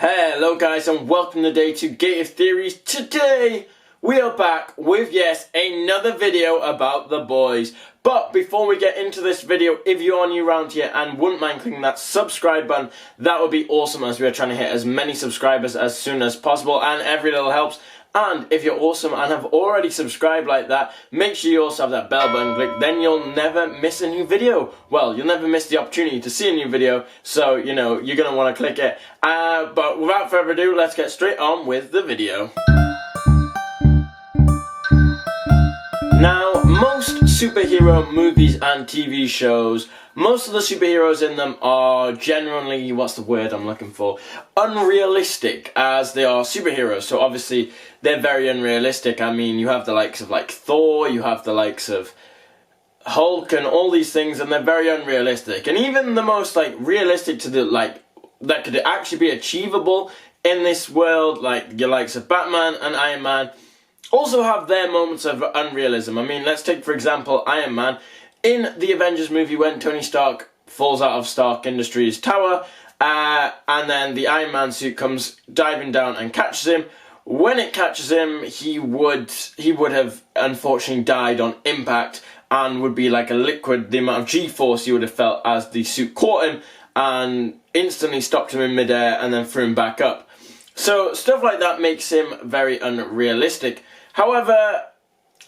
Hello guys and welcome to day 2 Gate of Theories. Today we are back with another video about The Boys. But before we get into this video, if you are new around here and wouldn't mind clicking that subscribe button, that would be awesome, as we are trying to hit as many subscribers as soon as possible, and every little helps. And if you're awesome and have already subscribed like that, make sure you also have that bell button clicked, then you'll never miss a new video. Well, you'll never miss the opportunity to see a new video, so, you know, you're going to want to click it. But without further ado, let's get straight on with the video. Now, most superhero movies and TV shows, most of the superheroes in them are generally, what's the word I'm looking for, unrealistic, as they are superheroes. So obviously they're very unrealistic. I mean, you have the likes of like Thor, you have the likes of Hulk and all these things, and they're very unrealistic. And even the most like realistic to the like that could actually be achievable in this world, like your likes of Batman and Iron Man, also have their moments of unrealism. I mean, let's take for example Iron Man. In the Avengers movie, when Tony Stark falls out of Stark Industries tower, and then the Iron Man suit comes diving down and catches him. When it catches him, he would have unfortunately died on impact and would be like a liquid, the amount of G-force he would have felt as the suit caught him and instantly stopped him in midair and then threw him back up. So stuff like that makes him very unrealistic. However,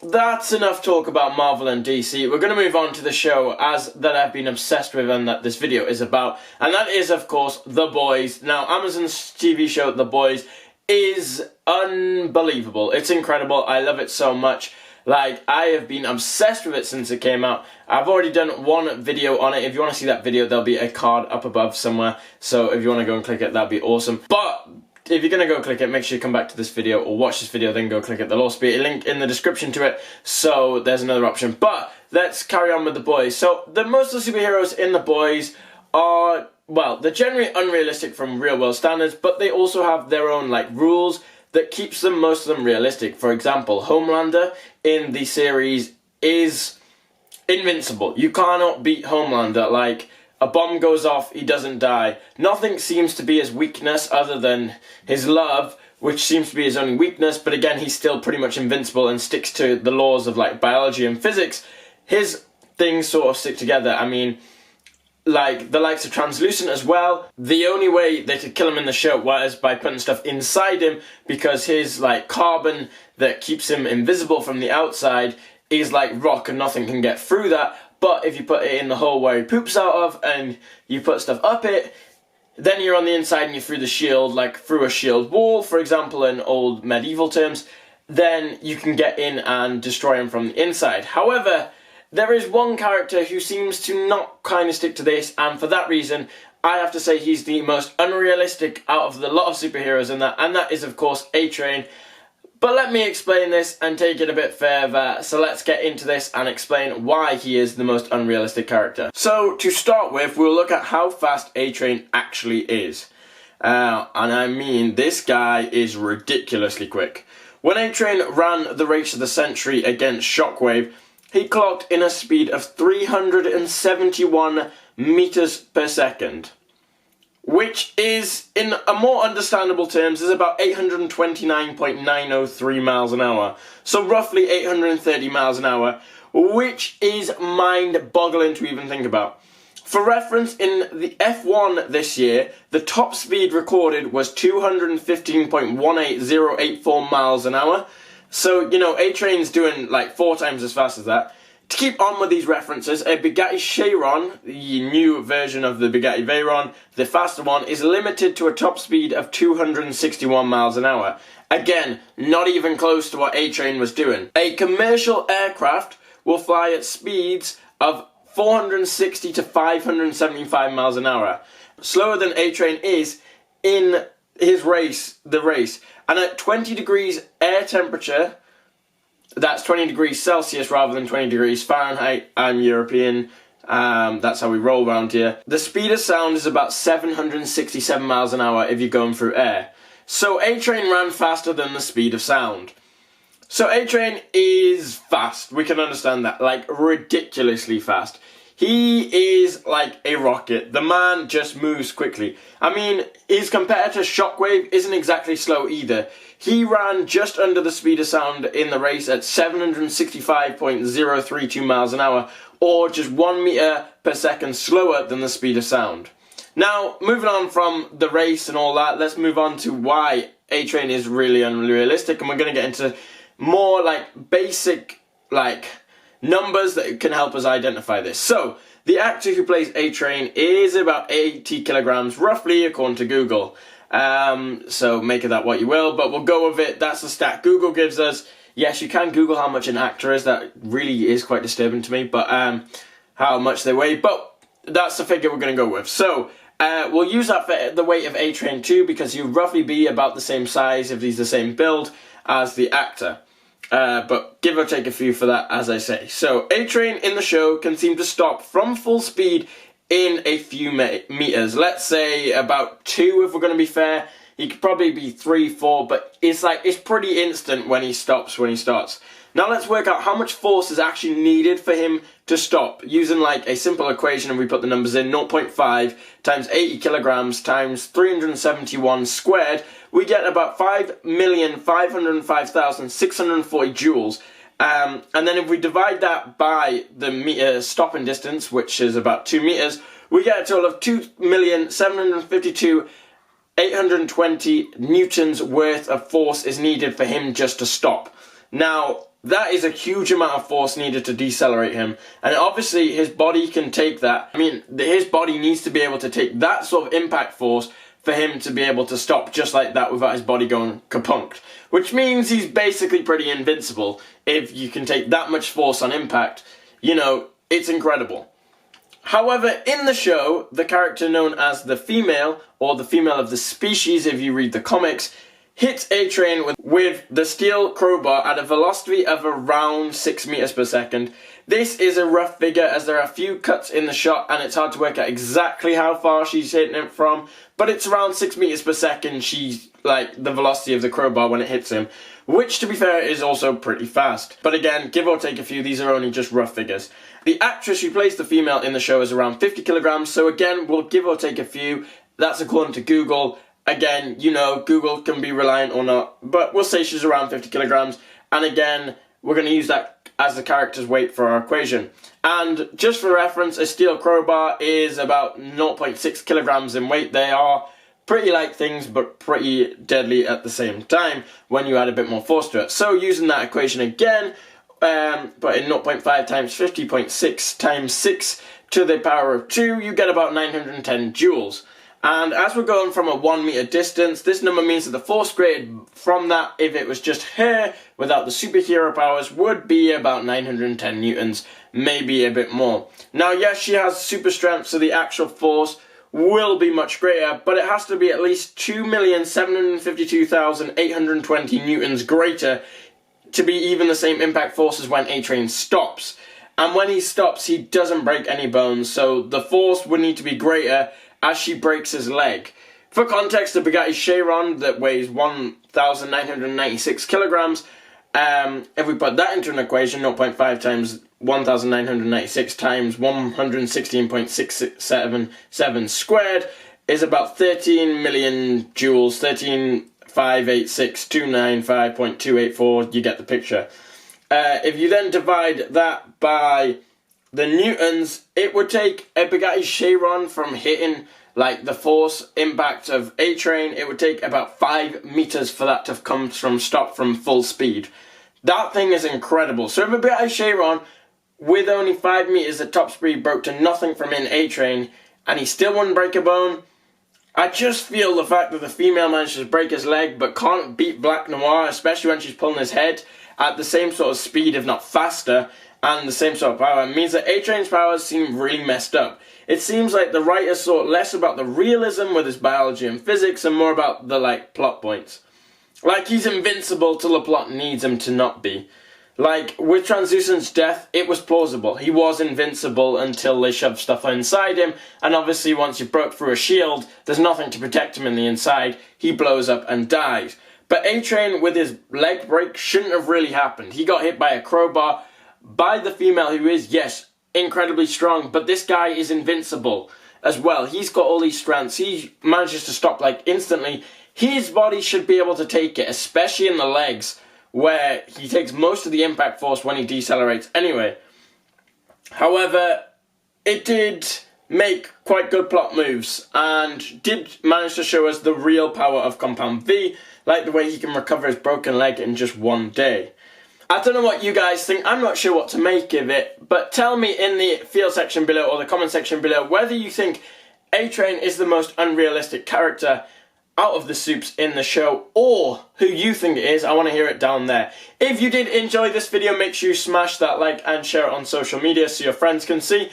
that's enough talk about Marvel and DC. We're going to move on to the show that I've been obsessed with and that this video is about. And that is, of course, The Boys. Now, Amazon's TV show, The Boys, is unbelievable. It's incredible. I love it so much. Like, I have been obsessed with it since it came out. I've already done one video on it. If you want to see that video, there'll be a card up above somewhere. So if you want to go and click it, that'd be awesome. But if you're going to go click it, make sure you come back to this video or watch this video, then go click it. There'll also be a link in the description to it, so there's another option. But let's carry on with The Boys. So most of the superheroes in The Boys are, well, they're generally unrealistic from real world standards, but they also have their own like rules that keeps them, most of them, realistic. For example, Homelander in the series is invincible. You cannot beat Homelander. Like, a bomb goes off, he doesn't die. Nothing seems to be his weakness other than his love, which seems to be his only weakness, but again, he's still pretty much invincible and sticks to the laws of like biology and physics. His things sort of stick together. I mean, like the likes of Translucent as well. The only way they could kill him in the show was by putting stuff inside him, because his like carbon that keeps him invisible from the outside is like rock and nothing can get through that. But if you put it in the hole where he poops out of and you put stuff up it, then you're on the inside and you're through the shield, like through a shield wall, for example, in old medieval terms, then you can get in and destroy him from the inside. However, there is one character who seems to not kind of stick to this, and for that reason, I have to say he's the most unrealistic out of the lot of superheroes in that, and that is, of course, A-Train. But let me explain this and take it a bit further, so let's get into this and explain why he is the most unrealistic character. So, to start with, we'll look at how fast A-Train actually is. And I mean, this guy is ridiculously quick. When A-Train ran the race of the century against Shockwave, he clocked in a speed of 371 meters per second. Which is, in a more understandable terms, is about 829.903 miles an hour. So roughly 830 miles an hour, which is mind-boggling to even think about. For reference, in the F1 this year, the top speed recorded was 215.18084 miles an hour. So, you know, A-Train's doing like 4 times as fast as that. To keep on with these references, a Bugatti Chiron, the new version of the Bugatti Veyron, the faster one, is limited to a top speed of 261 miles an hour. Again, not even close to what A-Train was doing. A commercial aircraft will fly at speeds of 460 to 575 miles an hour. Slower than A-Train is in his race, And at 20 degrees air temperature, that's 20 degrees Celsius rather than 20 degrees Fahrenheit. I'm European, that's how we roll around here. The speed of sound is about 767 miles an hour if you're going through air. So A-Train ran faster than the speed of sound. So A-Train is fast, we can understand that, like ridiculously fast. He is like a rocket. The man just moves quickly. I mean, his competitor Shockwave isn't exactly slow either. He ran just under the speed of sound in the race at 765.032 miles an hour, or just 1 meter per second slower than the speed of sound. Now, moving on from the race and all that, let's move on to why A-Train is really unrealistic, and we're going to get into more like basic numbers that can help us identify this. So, the actor who plays A-Train is about 80 kilograms, roughly, according to Google. So make of that what you will, but we'll go with it. That's the stat Google gives us. Yes, you can Google how much an actor is. That really is quite disturbing to me, but how much they weigh. But that's the figure we're going to go with. So, we'll use that for the weight of A-Train too, because he'll roughly be about the same size if he's the same build as the actor. But give or take a few for that, as I say. So, A-Train in the show can seem to stop from full speed in a few meters. Let's say about 2, if we're going to be fair. He could probably be 3, 4, but it's pretty instant when he starts. Now let's work out how much force is actually needed for him to stop. Using like a simple equation, and we put the numbers in, 0.5 times 80 kilograms times 371 squared, we get about 5,505,640 joules. And then if we divide that by the meter stopping distance, which is about 2 meters, we get a total of 2,752,820 newtons worth of force is needed for him just to stop. Now, that is a huge amount of force needed to decelerate him. And obviously, his body can take that. I mean, his body needs to be able to take that sort of impact force for him to be able to stop just like that without his body going kapunked. Which means he's basically pretty invincible. If you can take that much force on impact, you know, it's incredible. However, in the show, the character known as the Female, or the Female of the Species if you read the comics, hits A-Train with the steel crowbar at a velocity of around 6 meters per second. This is a rough figure as there are a few cuts in the shot and it's hard to work out exactly how far she's hitting it from, but it's around 6 meters per second she's like the velocity of the crowbar when it hits him, which to be fair is also pretty fast. But again, give or take a few, these are only just rough figures. The actress who plays the Female in the show is around 50 kilograms, so again, we'll give or take a few. That's according to Google. Again, you know, Google can be reliant or not, but we'll say she's around 50 kilograms. And again, we're going to use that as the character's weight for our equation. And just for reference, a steel crowbar is about 0.6 kilograms in weight. They are pretty light things, but pretty deadly at the same time when you add a bit more force to it. So using that equation again, but in 0.5 times 50.6 times 6 to the power of 2, you get about 910 joules. And as we're going from a 1 meter distance, this number means that the force created from that, if it was just her without the superhero powers, would be about 910 newtons, maybe a bit more. Now, yes, she has super strength, so the actual force will be much greater, but it has to be at least 2,752,820 newtons greater to be even the same impact force as when A-Train stops. And when he stops, he doesn't break any bones, so the force would need to be greater as she breaks his leg. For context, the Bugatti Chiron that weighs 1,996 kilograms, if we put that into an equation, 0.5 times 1,996 times 116.677 squared is about 13 million joules, 13,586,295.284, you get the picture. If you then divide that by the newtons, it would take a Bugatti Chiron from hitting like the force impact of A-Train, it would take about 5 meters for that to come from stop from full speed. That thing is incredible. So if a Bugatti Chiron with only 5 meters at top speed broke to nothing from in A-Train and he still wouldn't break a bone, I just feel the fact that the Female managed to break his leg but can't beat Black Noir, especially when she's pulling his head at the same sort of speed, if not faster, and the same sort of power, means that A-Train's powers seem really messed up. It seems like the writers thought less about the realism with his biology and physics and more about the, plot points. Like, he's invincible till the plot needs him to not be. Like, with Translucent's death, it was plausible. He was invincible until they shoved stuff inside him, and obviously once you broke through a shield, there's nothing to protect him in the inside, he blows up and dies. But A-Train, with his leg break, shouldn't have really happened. He got hit by a crowbar, by the Female who is, yes, incredibly strong, but this guy is invincible as well. He's got all these strengths. He manages to stop like instantly. His body should be able to take it, especially in the legs, where he takes most of the impact force when he decelerates anyway. However, it did make quite good plot moves and did manage to show us the real power of Compound V, like the way he can recover his broken leg in just one day. I don't know what you guys think. I'm not sure what to make of it, but tell me in the field section below or the comment section below whether you think A-Train is the most unrealistic character out of the Supes in the show, or who you think it is. I want to hear it down there. If you did enjoy this video, make sure you smash that like and share it on social media so your friends can see.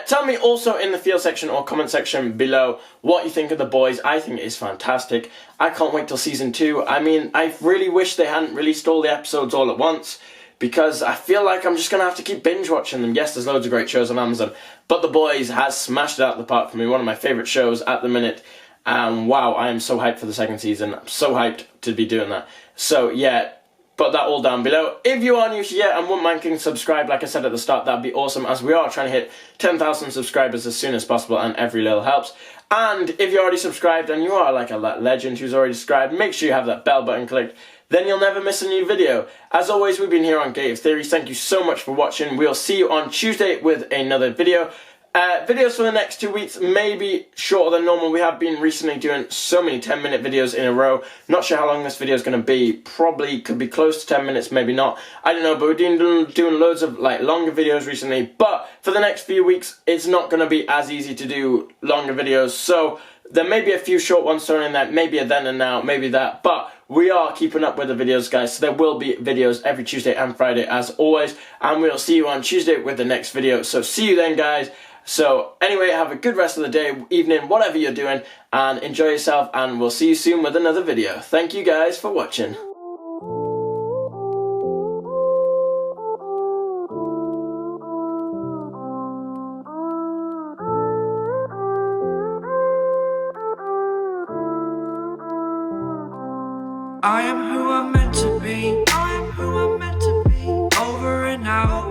Tell me also in the field section or comment section below what you think of The Boys. I think it is fantastic. I can't wait till season 2. I mean, I really wish they hadn't released all the episodes all at once, because I feel like I'm just going to have to keep binge watching them. Yes, there's loads of great shows on Amazon, but The Boys has smashed it out of the park for me. One of my favourite shows at the minute. Wow, I am so hyped for the second season. I'm so hyped to be doing that. So yeah, put that all down below. If you are new here and wouldn't mind clicking subscribe, like I said at the start, that'd be awesome, as we are trying to hit 10,000 subscribers as soon as possible, and every little helps. And if you're already subscribed and you are like a legend who's already subscribed, make sure you have that bell button clicked, then you'll never miss a new video. As always, we've been here on Gate of Theories. Thank you so much for watching. We'll see you on Tuesday with another video. Videos for the next 2 weeks may be shorter than normal. We have been recently doing so many 10-minute videos in a row. Not sure how long this video is going to be. Probably could be close to 10 minutes, maybe not. I don't know, but we're doing loads of like longer videos recently. But for the next few weeks, it's not going to be as easy to do longer videos. So there may be a few short ones thrown in there, maybe a then and now, maybe that. But we are keeping up with the videos, guys. So there will be videos every Tuesday and Friday as always. And we'll see you on Tuesday with the next video. So see you then, guys. So anyway, have a good rest of the day, evening, whatever you're doing, and enjoy yourself, and we'll see you soon with another video. Thank you guys for watching. I am who I'm meant to be. I am who I'm meant to be. Over and out.